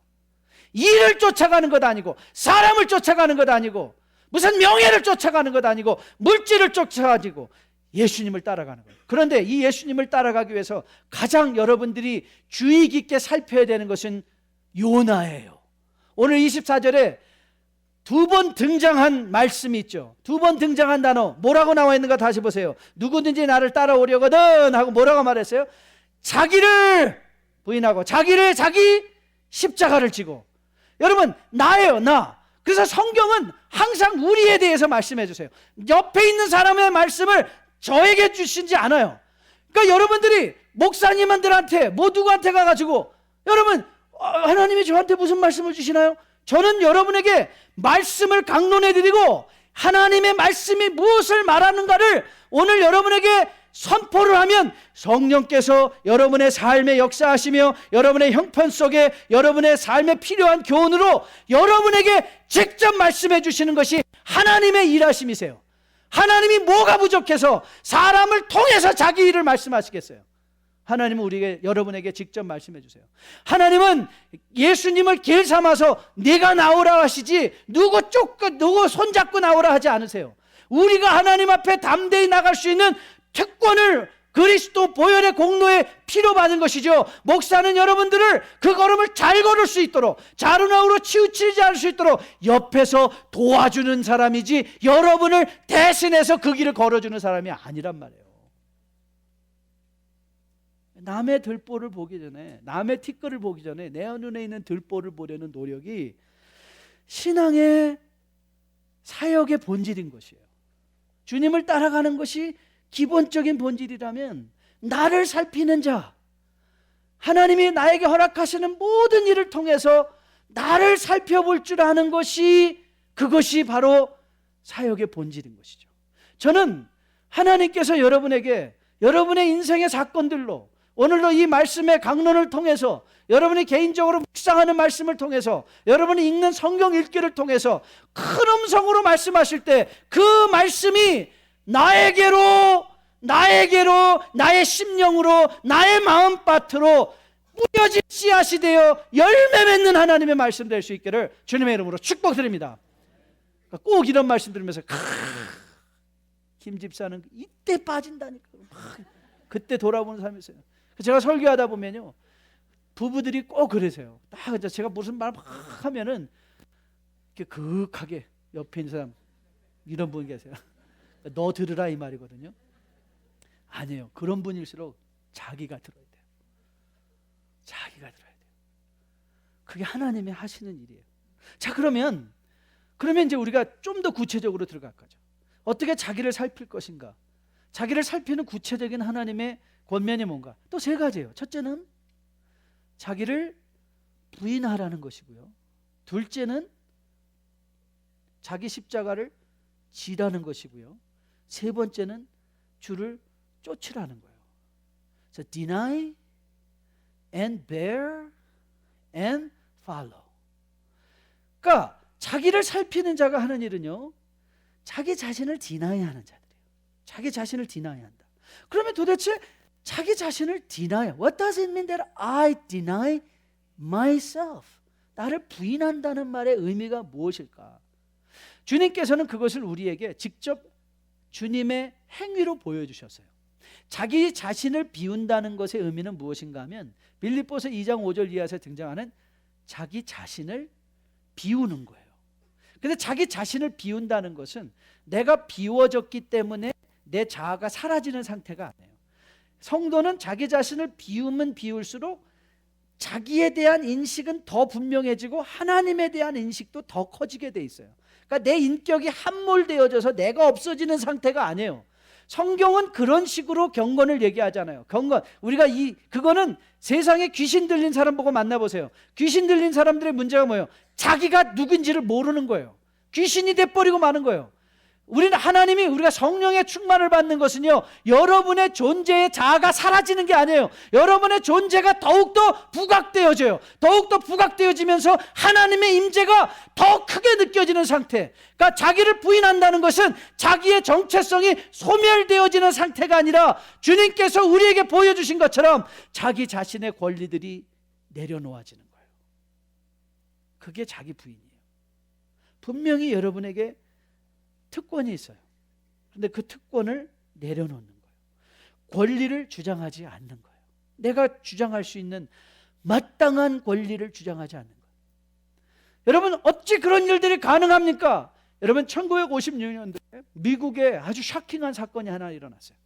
일을 쫓아가는 것 아니고, 사람을 쫓아가는 것 아니고, 무슨 명예를 쫓아가는 것 아니고, 물질을 쫓아가지고 예수님을 따라가는 거예요. 그런데 이 예수님을 따라가기 위해서 가장 여러분들이 주의 깊게 살펴야 되는 것은 요나예요. 오늘 24절에 두 번 등장한 말씀이 있죠. 두 번 등장한 단어 뭐라고 나와 있는가 다시 보세요. 누구든지 나를 따라오려거든 하고 뭐라고 말했어요? 자기를 부인하고 자기 십자가를 지고. 여러분, 나예요, 나. 그래서 성경은 항상 우리에 대해서 말씀해 주세요. 옆에 있는 사람의 말씀을 저에게 주시지 않아요. 그러니까 여러분들이 목사님들한테 누구한테 가가지고 여러분 하나님이 저한테 무슨 말씀을 주시나요? 저는 여러분에게 말씀을 강론해드리고 하나님의 말씀이 무엇을 말하는가를 오늘 여러분에게 선포를 하면 성령께서 여러분의 삶에 역사하시며 여러분의 형편 속에 여러분의 삶에 필요한 교훈으로 여러분에게 직접 말씀해 주시는 것이 하나님의 일하심이세요. 하나님이 뭐가 부족해서 사람을 통해서 자기 일을 말씀하시겠어요? 하나님은 우리에게 여러분에게 직접 말씀해 주세요. 하나님은 예수님을 길 삼아서 네가 나오라 하시지 누구 손잡고 나오라 하지 않으세요. 우리가 하나님 앞에 담대히 나갈 수 있는 특권을 그리스도 보혈의 공로에 피로 받은 것이죠. 목사는 여러분들을 그 걸음을 잘 걸을 수 있도록 자루나우로 치우치지 않을 수 있도록 옆에서 도와주는 사람이지 여러분을 대신해서 그 길을 걸어주는 사람이 아니란 말이에요. 남의 들보를 보기 전에, 남의 티끌을 보기 전에 내 눈에 있는 들보를 보려는 노력이 신앙의 사역의 본질인 것이에요. 주님을 따라가는 것이 기본적인 본질이라면 나를 살피는 자, 하나님이 나에게 허락하시는 모든 일을 통해서 나를 살펴볼 줄 아는 것이, 그것이 바로 사역의 본질인 것이죠. 저는 하나님께서 여러분에게 여러분의 인생의 사건들로 오늘도 이 말씀의 강론을 통해서 여러분이 개인적으로 묵상하는 말씀을 통해서 여러분이 읽는 성경 읽기를 통해서 큰 음성으로 말씀하실 때 그 말씀이 나에게로 나에게로, 나의 심령으로, 나의 마음밭으로 뿌려진 씨앗이 되어 열매 맺는 하나님의 말씀 될 수 있기를 주님의 이름으로 축복드립니다. 꼭 이런 말씀 들으면서 김 집사는 이때 빠진다니까. 그때 돌아보는 삶이 있어요. 제가 설교하다 보면요, 부부들이 꼭 그러세요. 딱 이제 제가 무슨 말 막 하면은 이렇게 그윽하게 옆에 있는 사람, 이런 분 계세요. 너 들으라 이 말이거든요. 아니에요. 그런 분일수록 자기가 들어야 돼요. 자기가 들어야 돼요. 그게 하나님이 하시는 일이에요. 자, 그러면 이제 우리가 좀 더 구체적으로 들어갈 거죠. 어떻게 자기를 살필 것인가? 자기를 살피는 구체적인 하나님의 권면이 뭔가? 또 세 가지예요. 첫째는 자기를 부인하라는 것이고요. 둘째는 자기 십자가를 지라는 것이고요. 세 번째는 주를 쫓으라는 거예요. So deny and bear and follow. 그러니까 자기를 살피는 자가 하는 일은요, 자기 자신을 디나이하는 자들이에요. 자기 자신을 디나이한다. 그러면 도대체 자기 자신을 deny, what does it mean that I deny myself? 나를 부인한다는 말의 의미가 무엇일까? 주님께서는 그것을 우리에게 직접 주님의 행위로 보여주셨어요. 자기 자신을 비운다는 것의 의미는 무엇인가 하면 빌립보서 2장 5절 이하에서 등장하는 자기 자신을 비우는 거예요. 근데 자기 자신을 비운다는 것은 내가 비워졌기 때문에 내 자아가 사라지는 상태가 아니에요. 성도는 자기 자신을 비우면 비울수록 자기에 대한 인식은 더 분명해지고 하나님에 대한 인식도 더 커지게 돼 있어요. 그러니까 내 인격이 함몰되어져서 내가 없어지는 상태가 아니에요. 성경은 그런 식으로 경건을 얘기하잖아요. 경건, 우리가 그거는 세상에 귀신 들린 사람 보고 만나보세요. 귀신 들린 사람들의 문제가 뭐예요? 자기가 누군지를 모르는 거예요. 귀신이 돼버리고 마는 거예요. 하나님이 우리가 성령의 충만을 받는 것은요, 여러분의 존재의 자아가 사라지는 게 아니에요. 여러분의 존재가 더욱더 부각되어져요. 더욱더 부각되어지면서 하나님의 임재가 더 크게 느껴지는 상태. 그러니까 자기를 부인한다는 것은 자기의 정체성이 소멸되어지는 상태가 아니라 주님께서 우리에게 보여주신 것처럼 자기 자신의 권리들이 내려놓아지는 거예요. 그게 자기 부인이에요. 분명히 여러분에게 특권이 있어요. 그런데 그 특권을 내려놓는 거예요. 권리를 주장하지 않는 거예요. 내가 주장할 수 있는 마땅한 권리를 주장하지 않는 거예요. 여러분, 어찌 그런 일들이 가능합니까? 여러분, 1956년도에 미국에 아주 샤킹한 사건이 하나 일어났어요.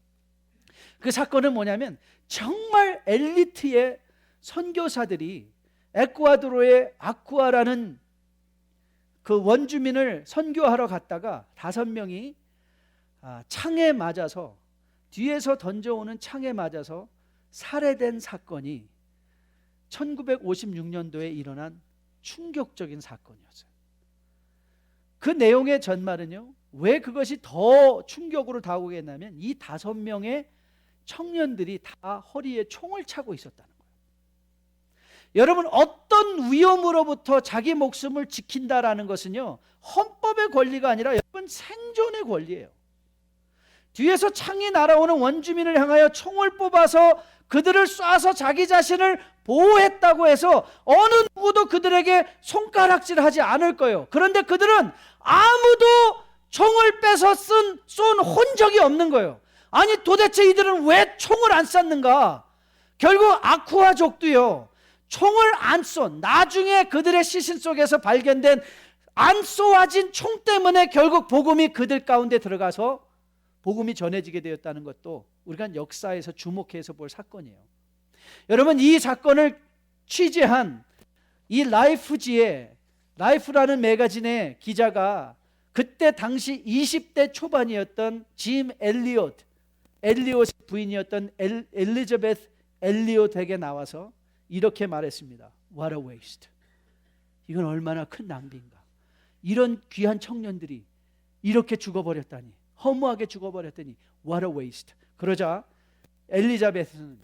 그 사건은 뭐냐면 정말 엘리트의 선교사들이 에콰도르의 아쿠아라는 그 원주민을 선교하러 갔다가 5명이 창에 맞아서, 뒤에서 던져오는 창에 맞아서 살해된 사건이 1956년도에 일어난 충격적인 사건이었어요. 그 내용의 전말은요, 왜 그것이 더 충격으로 다가오게 했냐면 이 5명의 청년들이 다 허리에 총을 차고 있었다는 거예요. 여러분, 어떤 위험으로부터 자기 목숨을 지킨다라는 것은요, 헌법의 권리가 아니라 여러분 생존의 권리예요. 뒤에서 창이 날아오는 원주민을 향하여 총을 뽑아서 그들을 쏴서 자기 자신을 보호했다고 해서 어느 누구도 그들에게 손가락질하지 않을 거예요. 그런데 그들은 아무도 총을 빼서 쏜 흔적이 없는 거예요. 아니, 도대체 이들은 왜 총을 안 쐈는가? 결국 아쿠아족도요, 총을 안 쏜, 나중에 그들의 시신 속에서 발견된 안 쏘아진 총 때문에 결국 복음이 그들 가운데 들어가서 복음이 전해지게 되었다는 것도 우리가 역사에서 주목해서 볼 사건이에요. 여러분, 이 사건을 취재한 이 라이프라는 매거진의 기자가 그때 당시 20대 초반이었던 짐 엘리엇의 부인이었던 엘리자베스 엘리엇에게 나와서 이렇게 말했습니다. What a waste. 이건 얼마나 큰 낭비인가. 이런 귀한 청년들이 이렇게 죽어버렸다니, 허무하게 죽어버렸다니, what a waste. 그러자 엘리자베스는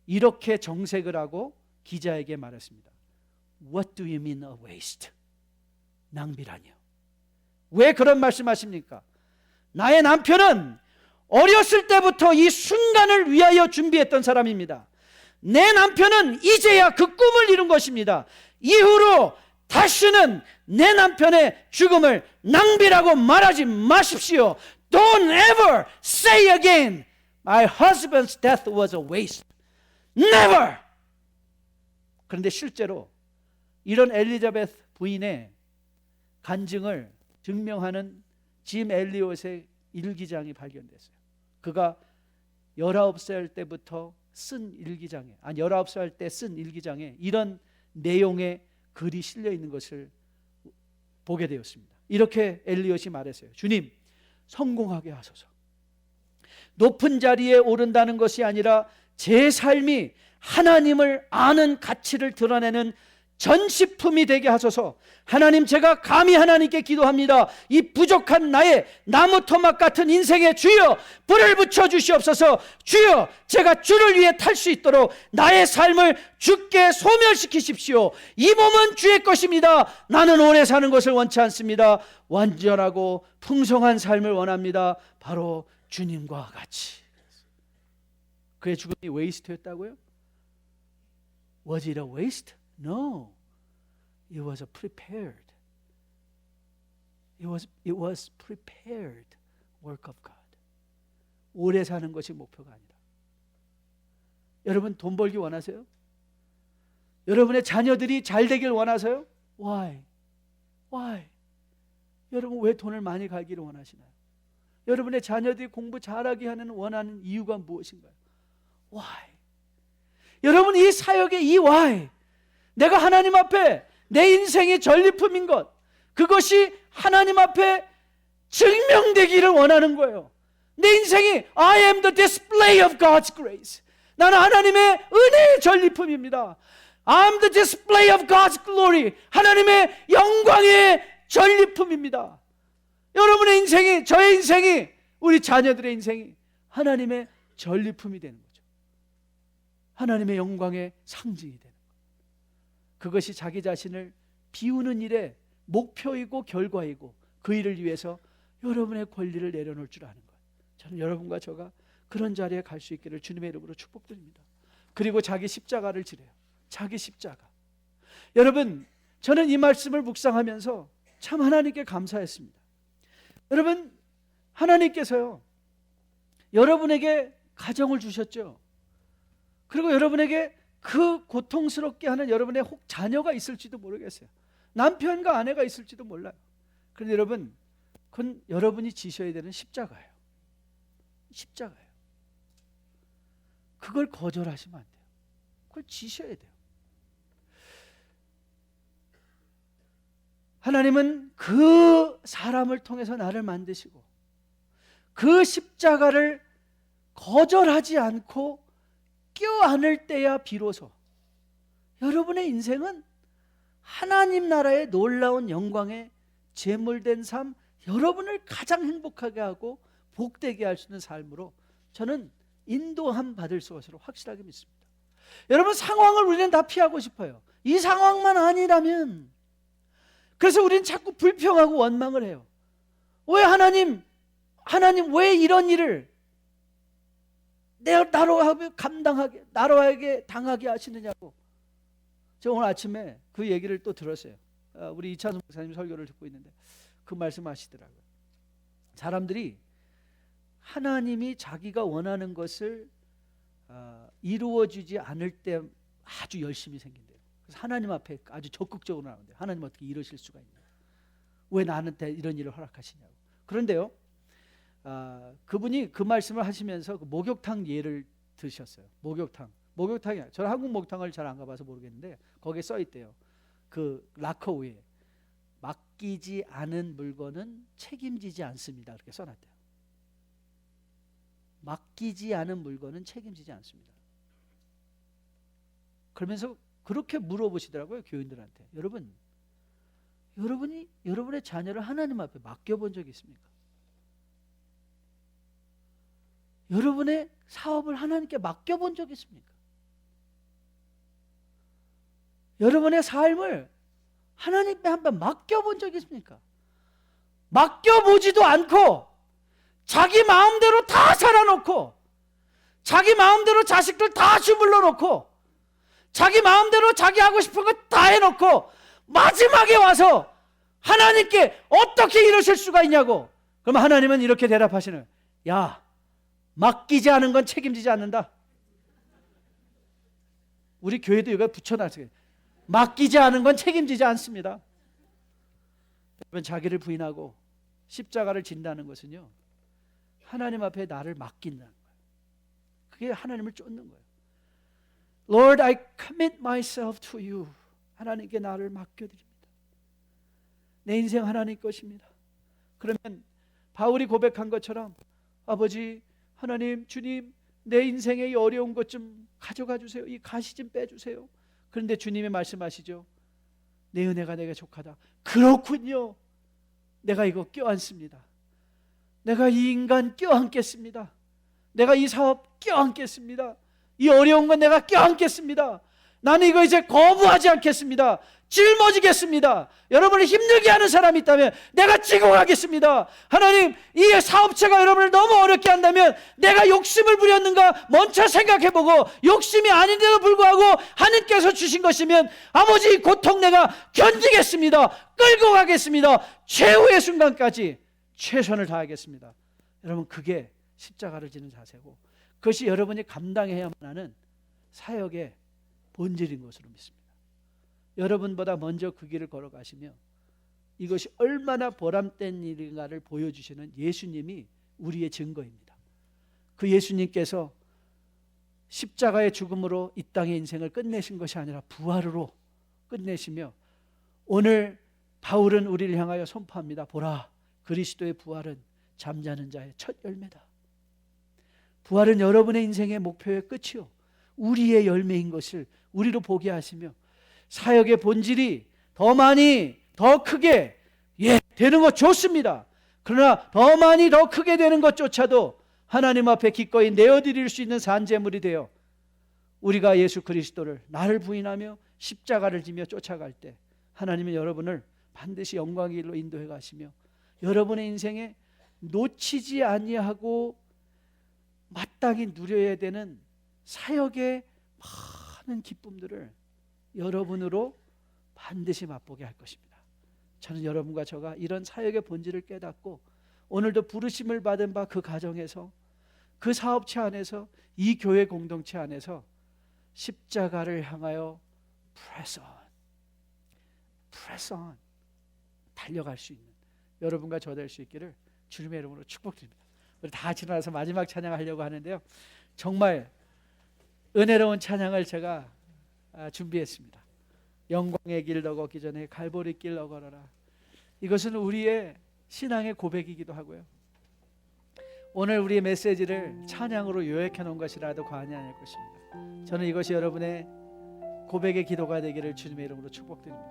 이렇게 정색을 하고 기자에게 말했습니다. What do you mean a waste? 낭비라니요. 왜 그런 말씀하십니까? 나의 남편은 어렸을 때부터 이 순간을 위하여 준비했던 사람입니다. 내 남편은 이제야 그 꿈을 이룬 것입니다. 이후로 다시는 내 남편의 죽음을 낭비라고 말하지 마십시오. Don't ever say again, my husband's death was a waste. Never! 그런데 실제로 이런 엘리자베스 부인의 간증을 증명하는 짐 엘리엇의 일기장이 발견됐어요. 그가 19살 때부터 쓴 일기장에, 19살 때 쓴 일기장에 이런 내용의 글이 실려 있는 것을 보게 되었습니다. 이렇게 엘리엇이 말했어요. 주님, 성공하게 하소서. 높은 자리에 오른다는 것이 아니라 제 삶이 하나님을 아는 가치를 드러내는 전시품이 되게 하소서. 하나님, 제가 감히 하나님께 기도합니다. 이 부족한 나의 나무 토막 같은 인생에 주여 불을 붙여 주시옵소서. 주여, 제가 주를 위해 탈 수 있도록 나의 삶을 주께 소멸시키십시오. 이 몸은 주의 것입니다. 나는 오래 사는 것을 원치 않습니다. 완전하고 풍성한 삶을 원합니다. 바로 주님과 같이. 그의 죽음이 웨이스트였다고요? Was it a waste? No, it was a prepared. It was prepared work of God. 오래 사는 것이 목표가 아니라. 여러분, 돈 벌기 원하세요? 여러분의 자녀들이 잘 되길 원하세요? Why? 여러분, 왜 돈을 많이 갈기를 원하시나요? 여러분의 자녀들이 공부 잘하게 하는 원하는 이유가 무엇인가요? Why? 여러분, 이 사역의 이 why, 내가 하나님 앞에 내 인생의 전리품인 것, 그것이 하나님 앞에 증명되기를 원하는 거예요. 내 인생이 I am the display of God's grace. 나는 하나님의 은혜의 전리품입니다. I am the display of God's glory. 하나님의 영광의 전리품입니다. 여러분의 인생이, 저의 인생이, 우리 자녀들의 인생이 하나님의 전리품이 되는 거죠. 하나님의 영광의 상징이 되는 거예요. 그것이 자기 자신을 비우는 일의 목표이고 결과이고, 그 일을 위해서 여러분의 권리를 내려놓을 줄 아는 거예요. 저는 여러분과 저가 그런 자리에 갈 수 있기를 주님의 이름으로 축복드립니다. 그리고 자기 십자가를 지래요. 자기 십자가. 여러분, 저는 이 말씀을 묵상하면서 참 하나님께 감사했습니다. 여러분, 하나님께서요, 여러분에게 가정을 주셨죠. 그리고 여러분에게 그 고통스럽게 하는 여러분의 혹 자녀가 있을지도 모르겠어요. 남편과 아내가 있을지도 몰라요. 그런데 여러분, 그건 여러분이 지셔야 되는 십자가예요. 십자가예요. 그걸 거절하시면 안 돼요. 그걸 지셔야 돼요. 하나님은 그 사람을 통해서 나를 만드시고 그 십자가를 거절하지 않고 껴안을 때야 비로소 여러분의 인생은 하나님 나라의 놀라운 영광에 제물된 삶, 여러분을 가장 행복하게 하고 복되게 할 수 있는 삶으로 저는 인도함 받을 것으로 확실하게 믿습니다. 여러분, 상황을 우리는 다 피하고 싶어요. 이 상황만 아니라면. 그래서 우리는 자꾸 불평하고 원망을 해요. 왜 하나님 왜 이런 일을 나로 감당하게, 나로에게 당하게 하시느냐고. 제가 오늘 아침에 그 얘기를 또 들었어요. 우리 이찬성 목사님 설교를 듣고 있는데 그 말씀하시더라고요. 사람들이 하나님이 자기가 원하는 것을 이루어주지 않을 때 아주 열심히 생긴대요. 그래서 하나님 앞에 아주 적극적으로 나오는데요. 하나님 어떻게 이러실 수가 있냐? 왜 나한테 이런 일을 허락하시냐고. 그런데요, 그분이 그 말씀을 하시면서 그 목욕탕 예를 드셨어요. 목욕탕이 저는 한국 목욕탕을 잘 안 가봐서 모르겠는데 거기에 써 있대요. 그 락커 위에 맡기지 않은 물건은 책임지지 않습니다. 그렇게 써놨대요. 맡기지 않은 물건은 책임지지 않습니다. 그러면서 그렇게 물어보시더라고요, 교인들한테. 여러분이 여러분의 자녀를 하나님 앞에 맡겨본 적이 있습니까? 여러분의 사업을 하나님께 맡겨본 적이 있습니까? 여러분의 삶을 하나님께 한번 맡겨본 적이 있습니까? 맡겨보지도 않고 자기 마음대로 다 살아놓고, 자기 마음대로 자식들 다 주물러 놓고, 자기 마음대로 자기 하고 싶은 거 다 해놓고 마지막에 와서 하나님께 어떻게 이러실 수가 있냐고. 그럼 하나님은 이렇게 대답하시는 거예요. 야, 맡기지 않은 건 책임지지 않는다. 우리 교회도 이거 붙여놨어요. 맡기지 않은 건 책임지지 않습니다. 여러분, 자기를 부인하고 십자가를 진다는 것은요, 하나님 앞에 나를 맡긴다는 거예요. 그게 하나님을 쫓는 거예요. Lord, I commit myself to you. 하나님께 나를 맡겨드립니다. 내 인생 하나님 것입니다. 그러면 바울이 고백한 것처럼, 아버지, 하나님, 주님, 내 인생의 이 어려운 것 좀 가져가 주세요. 이 가시 좀 빼주세요. 그런데 주님이 말씀하시죠. 내 은혜가 내게 족하다. 그렇군요. 내가 이거 껴안습니다. 내가 이 인간 껴안겠습니다. 내가 이 사업 껴안겠습니다. 이 어려운 건 내가 껴안겠습니다. 나는 이거 이제 거부하지 않겠습니다. 짊어지겠습니다. 여러분을 힘들게 하는 사람이 있다면 내가 지고 가겠습니다. 하나님, 이 사업체가 여러분을 너무 어렵게 한다면 내가 욕심을 부렸는가 먼저 생각해보고, 욕심이 아닌데도 불구하고 하나님께서 주신 것이면 아버지, 이 고통 내가 견디겠습니다. 끌고 가겠습니다. 최후의 순간까지 최선을 다하겠습니다. 여러분, 그게 십자가를 지는 자세고, 그것이 여러분이 감당해야만 하는 사역의 본질인 것으로 믿습니다. 여러분보다 먼저 그 길을 걸어가시며 이것이 얼마나 보람된 일인가를 보여주시는 예수님이 우리의 증거입니다. 그 예수님께서 십자가의 죽음으로 이 땅의 인생을 끝내신 것이 아니라 부활으로 끝내시며, 오늘 바울은 우리를 향하여 선포합니다. 보라, 그리스도의 부활은 잠자는 자의 첫 열매다. 부활은 여러분의 인생의 목표의 끝이요, 우리의 열매인 것을 우리로 보게 하시며, 사역의 본질이 더 많이 더 크게 되는 것 좋습니다. 그러나 더 많이 더 크게 되는 것조차도 하나님 앞에 기꺼이 내어드릴 수 있는 산재물이 되어 우리가 예수 그리스도를, 나를 부인하며 십자가를 지며 쫓아갈 때 하나님은 여러분을 반드시 영광의 길로 인도해 가시며 여러분의 인생에 놓치지 아니하고 마땅히 누려야 되는 사역의 많은 기쁨들을 여러분으로 반드시 맛보게 할 것입니다. 저는 여러분과 저가 이런 사역의 본질을 깨닫고 오늘도 부르심을 받은 바 그 가정에서, 그 사업체 안에서, 이 교회 공동체 안에서 십자가를 향하여 press on 달려갈 수 있는 여러분과 저 될 수 있기를 주님의 이름으로 축복드립니다. 우리 다 같이 일어나서 마지막 찬양하려고 하는데요, 정말 은혜로운 찬양을 제가 준비했습니다. 영광의 길 너 걷기 전에 갈보리 길 너 걸어라. 이것은 우리의 신앙의 고백이기도 하고요, 오늘 우리의 메시지를 찬양으로 요약해 놓은 것이라도 과언이 아닐 것입니다. 저는 이것이 여러분의 고백의 기도가 되기를 주님의 이름으로 축복드립니다.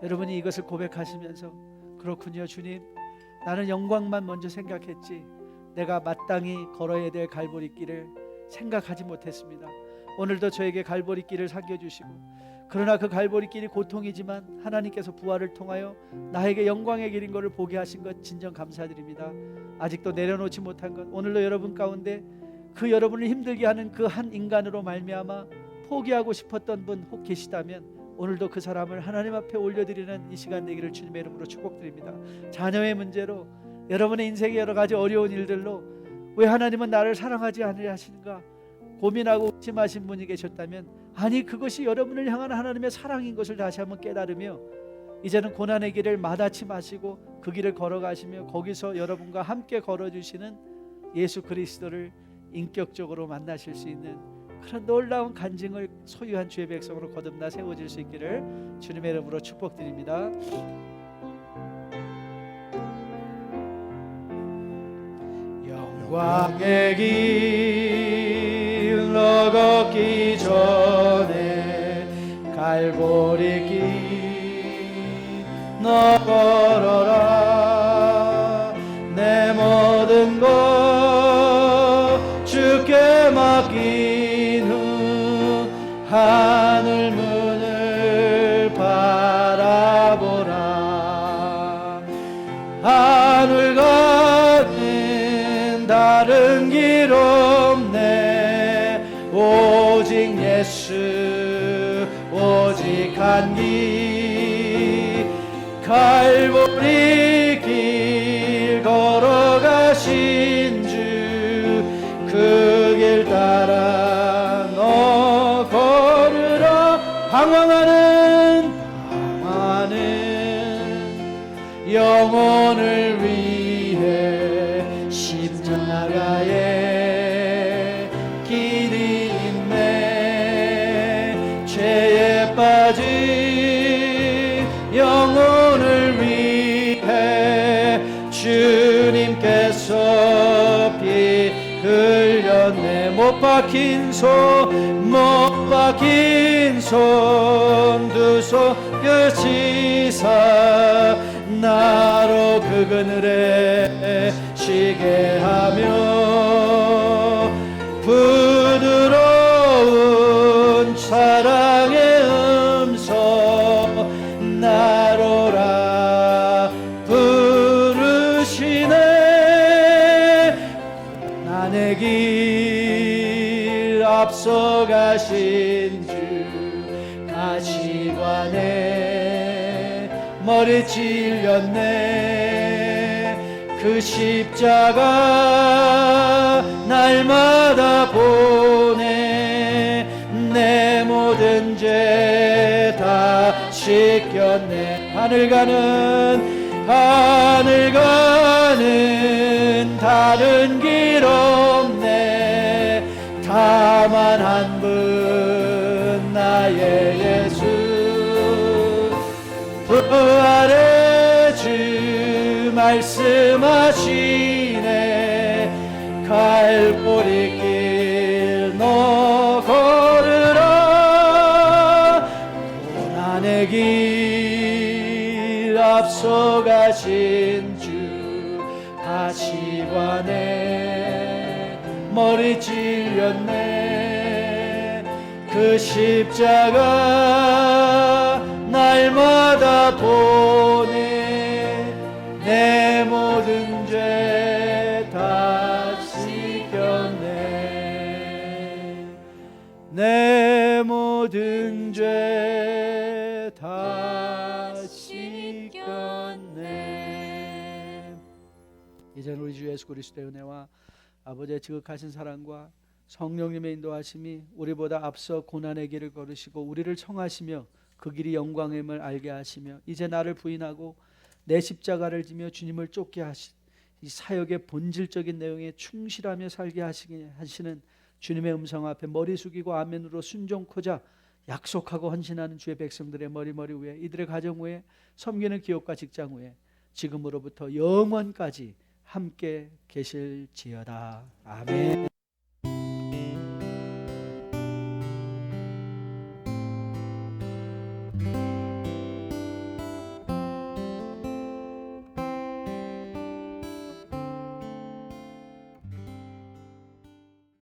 여러분이 이것을 고백하시면서, 그렇군요 주님, 나는 영광만 먼저 생각했지 내가 마땅히 걸어야 될 갈보리 길을 생각하지 못했습니다. 오늘도 저에게 갈보리 길을 상겨주시고, 그러나 그 갈보리 길이 고통이지만 하나님께서 부활을 통하여 나에게 영광의 길인 것을 보게 하신 것 진정 감사드립니다. 아직도 내려놓지 못한 것, 오늘도 여러분 가운데 그 여러분을 힘들게 하는 그 한 인간으로 말미암아 포기하고 싶었던 분 혹 계시다면 오늘도 그 사람을 하나님 앞에 올려드리는 이 시간 되기를 주님의 이름으로 축복드립니다. 자녀의 문제로, 여러분의 인생의 여러 가지 어려운 일들로 왜 하나님은 나를 사랑하지 않으려 하시는가 고민하고 의심하신 분이 계셨다면, 아니 그것이 여러분을 향한 하나님의 사랑인 것을 다시 한번 깨달으며 이제는 고난의 길을 마다치 마시고 그 길을 걸어가시며 거기서 여러분과 함께 걸어주시는 예수 그리스도를 인격적으로 만나실 수 있는 그런 놀라운 간증을 소유한 주의 백성으로 거듭나 세워질 수 있기를 주님의 이름으로 축복드립니다. 영광의 길 너 걷기 전에 갈보리 길 너 걸어라. 내 모든 것 주께 맡긴 후 하늘 문을 바라보라. 하늘 가는 예수 오직 한 길 갈보리 길 걸어가신 주 그 길 따라 너 걸으라 방황하는 영혼을 위해 십자가에 길이 있네 죄에 빠진 영혼을 위해 주님께서 피 흘렸네 못 박힌 손 두 손 끄시사 나로 그 그늘에 쉬게 하며 부드러운 사랑의 음성 나로라 부르시네 나의 길 앞서가신 주 가시관에 머리 찔렸네 그 십자가 날마다 보내 내 모든 죄 다 씻겼네 하늘 가는 다른 길 없네 다만 한 분 나의 예수 부활의 주 말씀하시네 갈보리 길 너 걸으라 고난의 길 앞서가신 주 가시관에 머리 찔렸네 그 십자가 날마다 보내 내 모든 죄 다 씻겼네 내 모든 죄 다 씻겼네 이제는 우리 주 예수 그리스도의 은혜와 아버지의 지극하신 사랑과 성령님의 인도하심이 우리보다 앞서 고난의 길을 걸으시고 우리를 청하시며 그 길이 영광임을 알게 하시며 이제 나를 부인하고 내 십자가를 지며 주님을 쫓게 하신 이 사역의 본질적인 내용에 충실하며 살게 하시는 주님의 음성 앞에 머리 숙이고 아멘으로 순종코자 약속하고 헌신하는 주의 백성들의 머리 위에 이들의 가정 위에 섬기는 기업과 직장 위에 지금으로부터 영원까지 함께 계실지어다. 아멘.